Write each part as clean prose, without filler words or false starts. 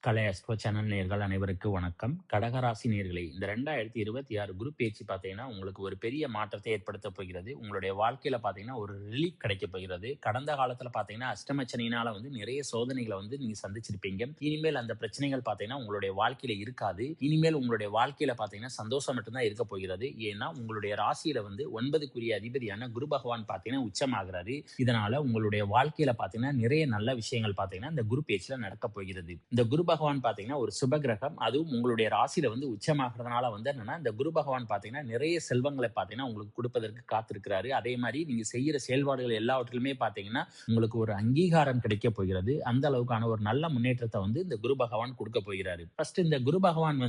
கலை expo channel நேயர்கள் அனைவருக்கும் வணக்கம். கடகராசி நேயர்களே, இந்த 2026 குரு பெயர்ச்சி பார்த்தீங்கன்னா, உங்களுக்கு ஒரு பெரிய மாற்றத்தை ஏற்படுத்தப் போகிறது. உங்களுடைய வாழ்க்கையில பார்த்தீங்கன்னா, ஒரு ரிலீஃப் கிடைக்கப் போகிறது. கடந்த காலத்தில பார்த்தீங்கன்னா, அஷ்டமச்சனியினால நிறைய சோதனைகள நீங்க சந்திச்சிருப்பீங்க. இனிமேல் அந்த பிரச்சனைகள் பார்த்தீங்கன்னா, உங்களுடைய வாழ்க்கையில இருக்காது. இனிமேல் உங்களுடைய வாழ்க்கையில பார்த்தீங்கன்னா, சந்தோஷம் மட்டும் தான் இருக்கப் போகிறது. ஏன்னா, உங்களுடைய ராசியில 9க்குரிய அதிபதியான குரு பகவான் பார்த்தீங்கன்னா, உச்சமாகுறாரு. இதனால உங்களுடைய வாழ்க்கையில பார்த்தீங்கன்னா, நிறைய நல்ல விஷயங்கள் பார்த்தீங்கன்னா, இந்த குரு பெயர்ச்சியில நடக்கப் போகிறது. இந்த குரு பகவான் பார்த்தீங்கன்னா, ஒரு சுப கிரகம். அதுவும் உங்களுடைய ராசியில உச்சமாகறதுனால என்னன்னா, இந்த குரு பகவான் பார்த்தீங்கன்னா, நிறைய செல்வங்களை பார்த்தீங்கன்னா, உங்களுக்கு குடுப்பதற்கு காத்திருக்கிறாரு. அதே மாரி நீங்க செய்யற செயல்பாடுகள் எல்லாவற்றிலுமே பார்த்தீங்கன்னா, உங்களுக்கு ஒரு அங்கீகாரம் கிடைக்கப் போகிறது. அந்த அளவுக்கான ஒரு நல்ல முன்னேற்றத்த இந்த குரு பகவான் குடுக்கப் போகிறாரு. ஃபர்ஸ்ட் இந்த குரு பகவான்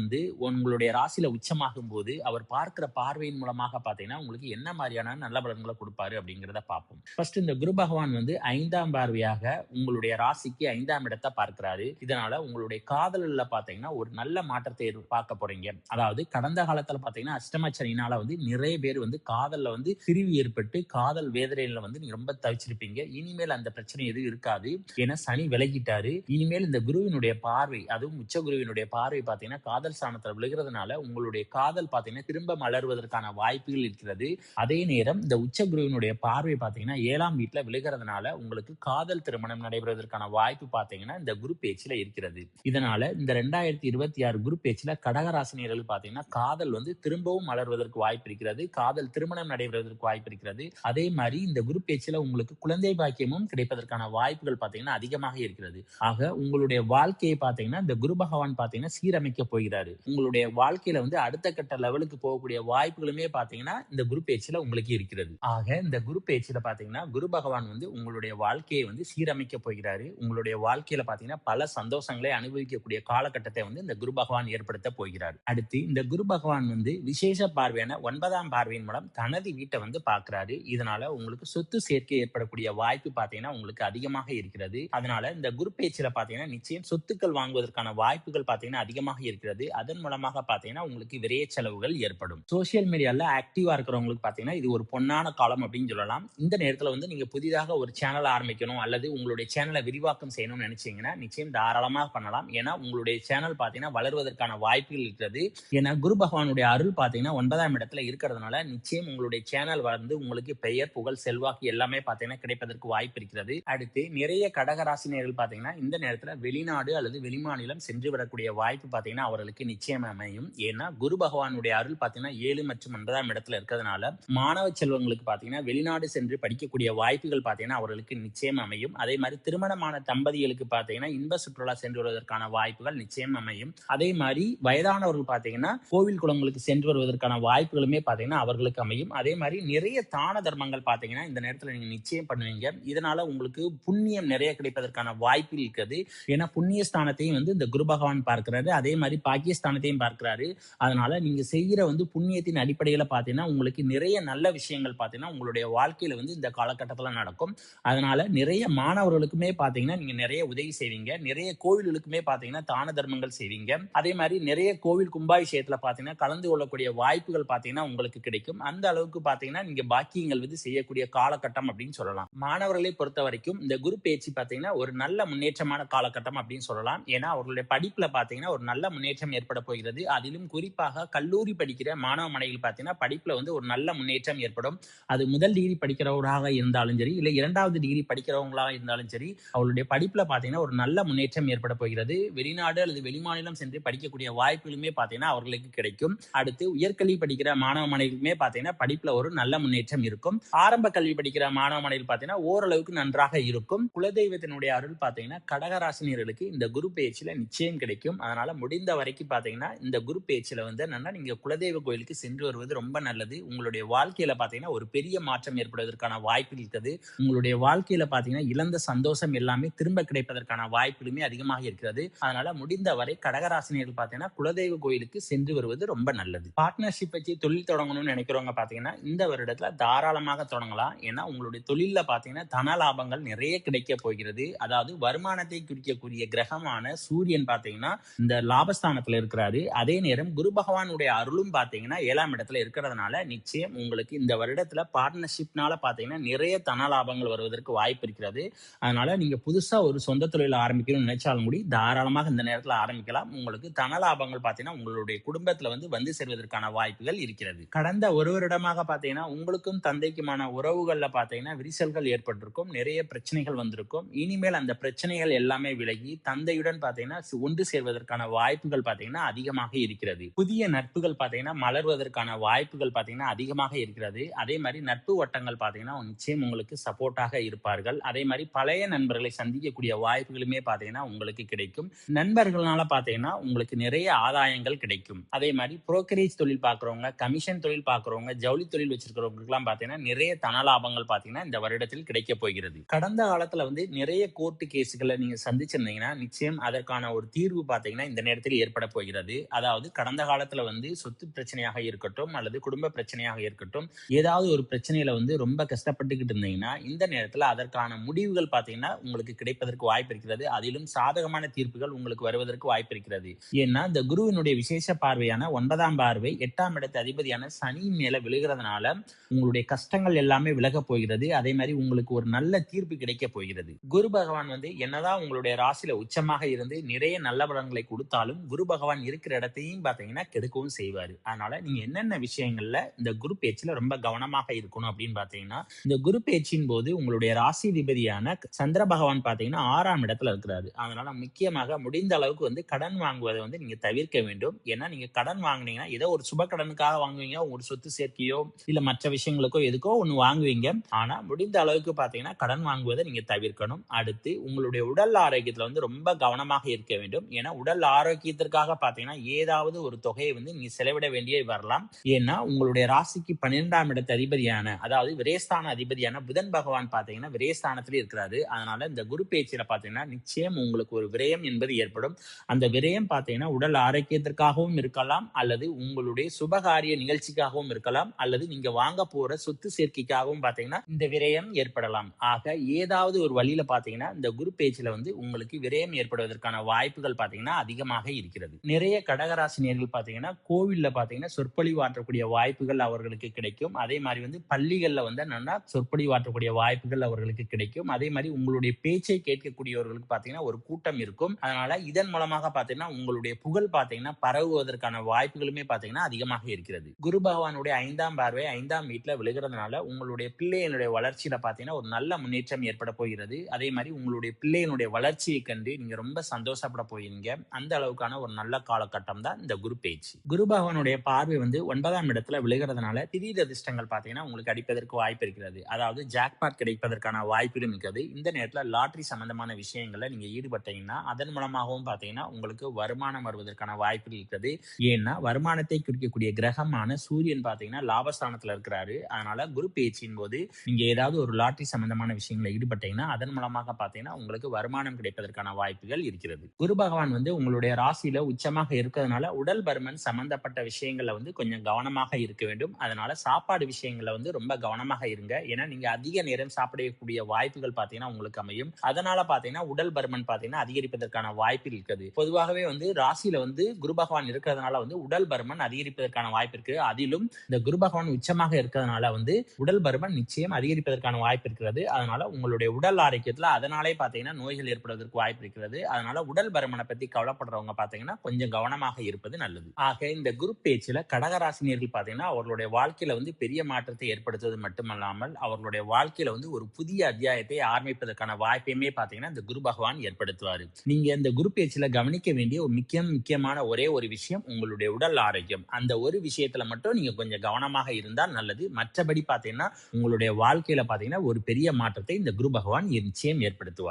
உங்களுடைய ராசியில உச்சமாகும்போது, அவர் பார்க்கிற பார்வையின் மூலமாக பார்த்தீங்கன்னா, உங்களுக்கு என்ன மாரியான நல்ல பலன்கள குடுப்பாரு அப்படிங்கிறத பார்ப்போம். ஃபர்ஸ்ட் இந்த குரு பகவான் 5ஆம் பார்வையாக உங்களுடைய ராசிக்கு 5ஆம் இடத்த பார்க்கிறாரு. இதனால உங்களுடைய காதல்ல பாத்தீங்கன்னா ஒரு நல்ல மாற்றத்தை பார்க்க போறீங்க. அதாவது கடந்த காலத்துல பாத்தீங்கன்னா அஷ்டமச்சனியினால நிறைய பேர் காதல்ல பிரிவு ஏற்பட்டு காதல் வேதனையில நீங்க ரொம்ப தவிச்சிருப்பீங்க. இனிமேல் அந்த பிரச்சனை எதுவும் இருக்காது. ஏன்னா சனி விலகிட்டாரு. இனிமேல் இந்த குருவினுடைய பார்வை, அதுவும் உச்ச குருவினுடைய பார்வை பாத்தீங்கன்னா காதல் ஸ்தானத்துல விழுகிறதுனால உங்களுடைய காதல் பாத்தீங்கன்னா திரும்ப மலர்வதற்கான வாய்ப்புகள் இருக்கிறது. அதே நேரம் இந்த உச்ச குருவினுடைய பார்வை பாத்தீங்கன்னா 7ஆம் வீட்டுல விழுகிறதுனால உங்களுக்கு காதல் திருமணம் நடைபெறுவதற்கான வாய்ப்பு பாத்தீங்கன்னா இந்த குரு பேச்சுல இருக்கிறது. இதனால இந்த 2026 குரு பேச்சுல கடகராசினியர்கள் பாத்தீங்கன்னா காதல் திரும்பவும் மலர்வதற்கு வாய்ப்பு இருக்கிறது. காதல் திருமணம் நடைபெறுவதற்கு வாய்ப்பு இருக்கிறது. அதே மாதிரி இந்த குரு பேச்சுல உங்களுக்கு குழந்தை பாக்கியமும் கிடைப்பதற்கான வாய்ப்புகள் பாத்தீங்கன்னா அதிகமாக இருக்கிறது. ஆக உங்களுடைய வாழ்க்கையை பாத்தீங்கன்னா இந்த குரு பகவான் பாத்தீங்கன்னா சீரமைக்க போகிறாரு. உங்களுடைய வாழ்க்கையில அடுத்த கட்ட லெவலுக்கு போகக்கூடிய வாய்ப்புகளுமே பாத்தீங்கன்னா இந்த குரு பேச்சுல உங்களுக்கு இருக்கிறது. ஆக இந்த குரு பேச்சுல பாத்தீங்கன்னா குரு பகவான் உங்களுடைய வாழ்க்கையை சீரமைக்க போகிறாரு. உங்களுடைய வாழ்க்கையில பாத்தீங்கன்னா பல சந்தோஷங்களை அனுபவிக்கக்கூடிய காலகட்டத்தை இந்த குரு பகவான் ஏற்படுத்த போகிறார். அடுத்து இந்த குரு பகவான் விசேஷ பார்வையான 9ஆம் பார்வையின் மூலம் தனது வீட்டை பார்க்கிறாரு. இதனால உங்களுக்கு சொத்து சேர்க்கை ஏற்படக்கூடிய வாய்ப்பு பாத்தீங்கன்னா உங்களுக்கு அதிகமாக இருக்கிறது. அதனால இந்த குரு பேச்சுல பாத்தீங்கன்னா நிச்சயம் சொத்துக்கள் வாங்குவதற்கான வாய்ப்புகள் பாத்தீங்கன்னா அதிகமாக இருக்கிறது. அதன் மூலமாக பாத்தீங்கன்னா உங்களுக்கு விரைய செலவுகள் ஏற்படும். சோசியல் மீடியால ஆக்டிவா இருக்கிறவங்களுக்கு பாத்தீங்கன்னா இது ஒரு பொன்னான காலம் அப்படின்னு சொல்லலாம். இந்த நேரத்துல நீங்க புதிதாக ஒரு சேனல் ஆரம்பிக்கணும் அல்லது உங்களுடைய சேனலை விரிவாக்கம் செய்யணும்னு நினைச்சீங்கன்னா நிச்சயம் தாராளமாக பண்ணலாம். ஏன்னா உங்களுடைய சேனல் பாத்தீங்கன்னா வளர்வதற்கான வாய்ப்புகள் இருக்கிறது. ஏன்னா குரு பகவானுடைய அருள் பாத்தீங்கன்னா 9ஆம் இடத்துல இருக்கிறதுனால நிச்சயம் உங்களுடைய சேனல் உங்களுக்கு பெயர், புகழ், செல்வாக்கு எல்லாமே பாத்தீங்கன்னா கிடைப்பதற்கு வாய்ப்பு இருக்கிறது. அடுத்து நிறைய கடகராசினியர்கள் பாத்தீங்கன்னா இந்த நேரத்துல வெளிநாடு அல்லது வெளிமாநிலம் சென்று வரக்கூடிய வாய்ப்பு பாத்தீங்கன்னா அவர்களுக்கு நிச்சயம் அமையும். ஏன்னா குரு பகவானுடைய அருள் பாத்தீங்கன்னா 7 மற்றும் 9ஆம் இடத்துல இருக்கிறதுனால மாணவ செல்வங்களுக்கு பாத்தீங்கன்னா வெளிநாடு சென்று படிக்கக்கூடிய வாய்ப்புகள் பாத்தீங்கன்னா அவர்களுக்கு நிச்சயம் அமையும். அதே மாதிரி திருமணமான தம்பதிகளுக்கு பாத்தீங்கன்னா இன்ப சுற்றுலா சென்று வருவதற்கான வாய்ப்புகள் நிச்சயம் அமையும். அதே மாதிரி வயதானவர்கள் பாத்தீங்கன்னா கோவில் குளங்களுக்கு சென்று வருவதற்கான வாய்ப்புகளுமே பாத்தீங்கன்னா அவர்களுக்கு அமையும். அதே மாதிரி நிறைய தான தர்மங்கள் பாத்தீங்கன்னா இந்த நேரத்துல நீங்க நிச்சயம் பண்ணுவீங்க. இதனால உங்களுக்கு புண்ணியம் நிறைய கிடைப்பதற்கான வாய்ப்பு இருக்கிறது. ஏன்னா புண்ணிய ஸ்தானத்தையும் இந்த குரு பகவான் பார்க்கிறாரு. அதே மாதிரி பாக்கியஸ்தானத்தையும் பார்க்கிறாரு. அதனால நீங்க செய்யற புண்ணியத்தின் அடிப்படையில பாத்தீங்கன்னா உங்களுக்கு நிறைய நல்ல விஷயங்கள் பாத்தீங்கன்னா உங்களுடைய வாழ்க்கையில இந்த காலகட்டத்துல நடக்கும். அதனால நிறைய மாணவர்களுக்குமே பாத்தீங்கன்னா நீங்க நிறைய உதவி செய்வீங்க. நிறைய கோவில்களுக்குமே பாத்தீங்கன்னா தான தர்மங்கள் செய்வீங்க. அதே மாதிரி நிறைய கோவில் கும்பாபிஷேகத்துல பாத்தீங்கன்னா கலந்து கொள்ளக்கூடிய வாய்ப்புகள் பாத்தீங்கன்னா உங்களுக்கு கிடைக்கும். அந்த அளவுக்கு பாத்தீங்கன்னா நீங்க பாக்கியங்கள் செய்யக்கூடிய காலகட்டம் அப்படின்னு சொல்லலாம். மாணவர்களை பொறுத்த வரைக்கும் இந்த குரு பேச்சு பாத்தீங்கன்னா ஒரு நல்ல முன்னேற்றமான காலகட்டம் அப்படின்னு சொல்லலாம். ஏன்னா அவர்களுடைய படிப்புல பாத்தீங்கன்னா ஒரு நல்ல முன்னேற்றம் ஏற்பட போகிறது. அதிலும் குறிப்பாக கல்லூரி படிக்கிற மாணவ மாணவிகள் பாத்தீங்கன்னா படிப்புல ஒரு நல்ல முன்னேற்றம் ஏற்படும். அது முதல் டிகிரி படிக்கிறவராக இருந்தாலும் சரி, இல்ல 2வது டிகிரி படிக்கிறவங்களாக இருந்தாலும் சரி, அவருடைய படிப்புல பாத்தீங்கன்னா ஒரு நல்ல முன்னேற்றம் ஏற்பட போகிறது. வெளிநாடு அல்லது வெளிமாநிலம் சென்று படிக்கக்கூடிய வாய்ப்புகளுமே பாத்தீங்கன்னா அவர்களுக்கு கிடைக்கும். அடுத்து உயர்கல்வி படிக்கிற மாணவ மாணவிகளுமே பாத்தீங்கன்னா படிப்புல ஒரு நல்ல முன்னேற்றம் இருக்கும். ஆரம்ப கல்வி படிக்கிற மாணவ மாணவிகள் பாத்தீங்கன்னா ஓரளவுக்கு நன்றாக இருக்கும். குலதெய்வத்தினுடைய அருள் பாத்தீங்கன்னா கடகராசினியர்களுக்கு இந்த குரு பேச்சுல நிச்சயம் கிடைக்கும். அதனால முடிந்த வரைக்கும் பாத்தீங்கன்னா இந்த குரு பேச்சுல என்னன்னா நீங்க குலதெய்வ கோயிலுக்கு சென்று வருவது ரொம்ப நல்லது. உங்களுடைய வாழ்க்கையில பாத்தீங்கன்னா ஒரு பெரிய மாற்றம் ஏற்படுவதற்கான வாய்ப்பு இருக்கிறது. உங்களுடைய வாழ்க்கையில பாத்தீங்கன்னா இழந்த சந்தோஷம் எல்லாமே திரும்ப கிடைப்பதற்கான வாய்ப்புகளுமே அதிகமாக இருக்கிறது. அதனால முடிந்த வரை கடகராசினியர்கள் பாத்தீங்கன்னா குலதெய்வ கோயிலுக்கு சென்று வருவது ரொம்ப நல்லது. பார்ட்னர்ஷிப் வச்சு தொழில் தொடங்கணும்னு நினைக்கிறவங்க பாத்தீங்கன்னா இந்த வருடத்துல தாராளமாக தொடங்கலாம். ஏன்னா உங்களுடைய தொழில பாத்தீங்கன்னா தன லாபங்கள் நிறைய கிடைக்க போகிறது. அதாவது வருமானத்தை குறிக்கக்கூடிய கிரகமான சூரியன் பாத்தீங்கன்னா இந்த லாபஸ்தானத்துல இருக்கிறாரு. அதே நேரம் குரு பகவானுடைய அருளும் பாத்தீங்கன்னா 7ஆம் இடத்துல இருக்கிறதுனால நிச்சயம் உங்களுக்கு இந்த வருடத்துல பார்ட்னர்ஷிப்னால பாத்தீங்கன்னா நிறைய தன லாபங்கள் வருவதற்கு வாய்ப்பு இருக்கிறது. அதனால நீங்க புதுசா ஒரு சொந்த தொழில் ஆரம்பிக்கணும்னு நினைச்சாலும் கூட தாராளமாக இந்த நேரத்துல ஆரம்பிக்கலாம். உங்களுக்கு தன லாபங்கள் பார்த்தீங்கன்னா, உங்களுடைய குடும்பத்துல வந்து சேர்வதற்கான வாய்ப்புகள் இருக்கிறது. கடந்த 1 வருடமாக பார்த்தீங்கன்னா, உங்களுக்கும் தந்தைக்குமான உறவுகள்ல பார்த்தீங்கன்னா, விரிசல்கள் ஏற்பட்டிருக்கும். நிறைய பிரச்சனைகள் வந்திருக்கும். இனிமேல் அந்த பிரச்சனைகள் எல்லாமே விலகி, தந்தையுடன் பார்த்தீங்கன்னா, ஒன்று சேர்வதற்கான வாய்ப்புகள் பார்த்தீங்கன்னா, அதிகமாக இருக்கிறது. புதிய நட்புகள் பார்த்தீங்கன்னா, மலர்வதற்கான வாய்ப்புகள் பார்த்தீங்கன்னா, அதிகமாக இருக்கிறது. அதே மாரி நட்பு வட்டங்கள் பார்த்தீங்கன்னா, நிச்சயம் உங்களுக்கு சப்போர்ட்டாக இருப்பார்கள். அதே மாரி பழைய நண்பர்களை சந்திக்கக்கூடிய வாய்ப்புகளுமே பார்த்தீங்கன்னா, உங்களுக்கு கிடைக்கும். நண்பர்கள்னால பார்த்தீங்கன்னா, உங்களுக்கு நிறைய ஆதாயங்கள் கிடைக்கும். அதே மாரி புரோக்கரேஜ் தொழில் பார்க்குறவங்க, கமிஷன் தொழில் பார்க்குறவங்க, ஜவுளி தொழில் வச்சிருக்கிறவங்களுக்குலாம் பார்த்தீங்கன்னா, நிறைய தன லாபங்கள் பார்த்தீங்கன்னா, இந்த வருடத்தில் கிடைக்கப் போகிறது. கடந்த காலத்துல வந்து நிறைய கோர்ட் கேஸ்களை நீங்க சந்திச்சிருந்தீங்கன்னா, நிச்சயம் அதற்கான ஒரு தீர்வு பார்த்தீங்கன்னா, இந்த நேரத்தில் ஏற்பட போகிறது. அதாவது கடந்த காலத்துல வந்து சொத்து பிரச்சனையாக இருக்கட்டும், அல்லது குடும்ப பிரச்சனையாக இருக்கட்டும், ஏதாவது ஒரு பிரச்சனையில வந்து ரொம்ப கஷ்டப்பட்டுக்கிட்டு இருந்தீங்கன்னா, இந்த நேரத்துல அதற்கான முடிவுகள் பார்த்தீங்கன்னா, உங்களுக்கு கிடைப்பதற்கு வாய்ப்பு இருக்கிறது. அதிலும் சாதகமான தீர்ப்புகள் உங்களுக்கு வருவதற்கு வாய்ப்பு இருக்கிறது. ஏன்னா இந்த குருவினுடைய விசேஷ பார்வையான 9ஆம் பார்வை 8ஆம் இடத்து அதிபதியான சனி மேல விழுகிறதுனால உங்களுடைய கஷ்டங்கள் எல்லாமே விலகப் போகிறது. அதே மாதிரி உங்களுக்கு ஒரு நல்ல தீர்ப்பு கிடைக்க போகிறது. குரு பகவான் வந்து என்னதான் உங்களுடைய ராசியில உச்சமாக இருந்து நிறைய நல்ல பலன்களை கொடுத்தாலும், குரு பகவான் இருக்கிற இடத்தையும் பார்த்தீங்கன்னா கெடுக்கவும் செய்வாரு. அதனால நீங்க என்னென்ன விஷயங்கள்ல இந்த குரு பேச்சுல ரொம்ப கவனமாக இருக்கணும் அப்படின்னு பார்த்தீங்கன்னா, இந்த குரு பேச்சின் போது உங்களுடைய ராசிதிபதியான சந்திர பகவான் பார்த்தீங்கன்னா 6ஆம் இடத்துல இருக்கிறாரு. அதனால முக்கியமாக முடிந்த அளவுக்கு வந்து கடன் வாங்குவதை வந்து நீங்க தவிர்க்க வேண்டும். ஏன்னா நீங்க கடன் வாங்குனீங்கன்னா ஏதோ ஒரு சுப கடனுக்காக வாங்குவீங்க, ஒரு சொத்து சேர்க்கையோ இல்ல மற்ற விஷயங்களுக்கோ எதுக்கோ ஒண்ணு வாங்குவீங்க. ஆனா முடிந்த அளவுக்கு பார்த்தீங்கன்னா கடன் வாங்குவதை நீங்க தவிர்க்கணும். அடுத்து உங்களுடைய உடல் ஆரோக்கியத்துல வந்து ரொம்ப கவனமாக இருக்க வேண்டும். ஏன்னா உடல் ஆரோக்கியத்திற்காக பார்த்தீங்கன்னா ஏதாவது ஒரு தொகையை வந்து நீங்க செலவிட வேண்டிய வரலாம். ஏன்னா உங்களுடைய ராசிக்கு 12ஆம் இடத்து அதிபதியான, அதாவது விரயஸ்தான அதிபதியான புதன் பகவான் பார்த்தீங்கன்னா விரயஸ்தானத்திலே இருக்கிறாரு. அதனால இந்த குரு பேச்சில பார்த்தீங்கன்னா நிச்சயம் உங்களுக்கு ஒரு விரயம் என்பது ஏற்படும். அந்த விரயம் பார்த்தீங்கன்னா உடல் ஆரோக்கியத்திற்காகவும் இருக்கலாம், அல்லது உங்களுடைய சுபகாரிய நிகழ்ச்சிக்காகவும் இருக்கலாம், அல்லது நீங்க வாங்க போற சொத்து சேர்க்கைக்காகவும் பார்த்தீங்கன்னா இந்த விரயம் ஏற்படலாம். ஆக ஏதாவது ஒரு வழியில பார்த்தீங்கன்னா இந்த குரு பேச்சில வந்து உங்களுக்கு விரயம் ஏற்படுவதற்கான வாய்ப்புகள் பார்த்தீங்கன்னா அதிகமாக இருக்கிறது. நிறைய கடகராசினியர்கள் பார்த்தீங்கன்னா கோவில்ல பார்த்தீங்கன்னா சொற்பொழிவாற்றக்கூடிய வாய்ப்புகள் அவர்களுக்கு கிடைக்கும். அதே மாதிரி வந்து பள்ளிகள்ல வந்து என்னன்னா சொற்பொழிவாற்றக்கூடிய வாய்ப்புகள் அவர்களுக்கு கிடைக்கும். அதே மாதிரி உங்களுடைய பேச்சை கேட்கக்கூடியவர்களுக்கு பார்த்தீங்கன்னா ஒரு கூட்டம் இருக்கும். அதனால இதன் மூலமாக பார்த்தீங்கன்னா உங்களுடைய புகழ் பார்த்தீங்கன்னா பரவுவதற்கான வாய்ப்புகளுமே பார்த்தீங்கன்னா அதிகமாக இருக்கிறது. குரு பகவானுடைய 5ஆம் பார்வை 5ஆம் வீட்டுல விழுகிறதுனால உங்களுடைய பிள்ளைகளுடைய வளர்ச்சியில பார்த்தீங்கன்னா ஒரு நல்ல முன்னேற்றம் ஏற்பட போகிறது. அதே மாதிரி உங்களுடைய பிள்ளைகளுடைய வளர்ச்சியை கண்டு நீங்க ரொம்ப சந்தோஷப்பட போயிருங்க. அந்த அளவுக்கான ஒரு நல்ல காலகட்டம் தான் இந்த குரு பேச்சு. குரு பகவானுடைய பார்வை வந்து 9ஆம் இடத்துல விழுகிறதுனால திடீர் அதிர்ஷ்டங்கள் பார்த்தீங்கன்னா உங்களுக்கு அடிப்பதற்கு வாய்ப்பு இருக்கிறது. அதாவது ஜாக்பாட் கிடைப்பதற்கான வாய்ப்புகளும் இருக்கிறது. இந்த நேரத்துல லாட்டரி சம்பந்தமான விஷயங்கள்ல நீங்க ஈடுபட்டீங்கன்னா அதன் மூலமாகவும் பார்த்தீங்கன்னா உங்களுக்கு வருமானம் வருவதற்கான வாய்ப்புகள் இருக்கிறது. ஏன்னா வருமானத்தை குறிக்கக்கூடிய கிரகமான சூரியன் பார்த்தீங்கன்னா லாபஸ்தானத்துல இருக்கிறாரு. அதனால குரு பேச்சின் போது நீங்க ஏதாவது ஒரு லாட்டரி சம்பந்தமான விஷயங்களை ஈடுபட்டீங்கன்னா அதன் மூலமாக பார்த்தீங்கன்னா உங்களுக்கு வருமானம் கிடைப்பதற்கான வாய்ப்புகள் இருக்கிறது. குரு பகவான் வந்து உங்களுடைய ராசியில உச்சமாக இருக்கிறதுனால உடல் பருமன் சம்பந்தப்பட்ட விஷயங்கள்ல வந்து கொஞ்சம் கவனமாக இருக்க வேண்டும். அதனால சாப்பாடு விஷயங்கள்ல வந்து ரொம்ப கவனமாக இருங்க. ஏன்னா நீங்க அதிக நேரம் சாப்பிடக்கூடிய வாய்ப்புகள் பார்த்தீங்கன்னா உங்களுக்கு அமையும். அதனால பார்த்தீங்கன்னா உடல் பருமன் பார்த்தீங்கன்னா அதிகரிப்பதற்கான வாய்ப்பு இருக்குது. பொதுவாகவே வந்து ராசியில வந்து குரு பகவான் இருக்கிறதுனால வந்து உடல் பருமன் அதிகரிப்பதற்கான வாய்ப்பு இருக்கு. அதிலும் இந்த குரு பகவான் உச்சமாக இருக்கிறதுனால வந்து உடல் பருமன் நிச்சயம் அதிகரிப்பதற்கான வாய்ப்பு இருக்கிறது. அதனால உங்களுடைய உடல் ஆரோக்கியத்துல அதனாலே பார்த்தீங்கன்னா நோய்கள் ஏற்படுவதற்கு வாய்ப்பு இருக்கிறது. அதனால உடல் பருமனை பத்தி கவலைப்படுறவங்க பார்த்தீங்கன்னா கொஞ்சம் கவனமாக இருப்பது நல்லது. ஆக இந்த குரு பேச்சுல கடகராசினியர்கள் பார்த்தீங்கன்னா அவர்களுடைய வாழ்க்கையில வந்து பெரிய மாற்றத்தை ஏற்படுத்துவது மட்டுமல்லாமல் அவர்களுடைய வாழ்க்கையில வந்து ஒரு புதிய அத்தியாயத்தை ஆரம்பிப்பதற்கான வாய்ப்பையுமே பார்த்தீங்கன்னா இந்த குரு பகவான் ஏற்படுத்துவாரு. நீங்க இந்த குரு பேச்சுல கவனிக்க வேண்டிய ஒரு முக்கியமான ஒரே ஒரு விஷயம் உங்களுடைய உடல் ஆரோக்கியம். அந்த ஒரு விஷயத்துல மட்டும் நீங்க கொஞ்சம் கவனமாக இருந்தால் நல்லது. மற்றபடி பார்த்தீங்கன்னா உங்களுடைய வாழ்க்கையில பார்த்தீங்கன்னா ஒரு பெரிய மாற்றத்தை இந்த குரு பகவான் நிச்சயம் ஏற்படுத்துவார்.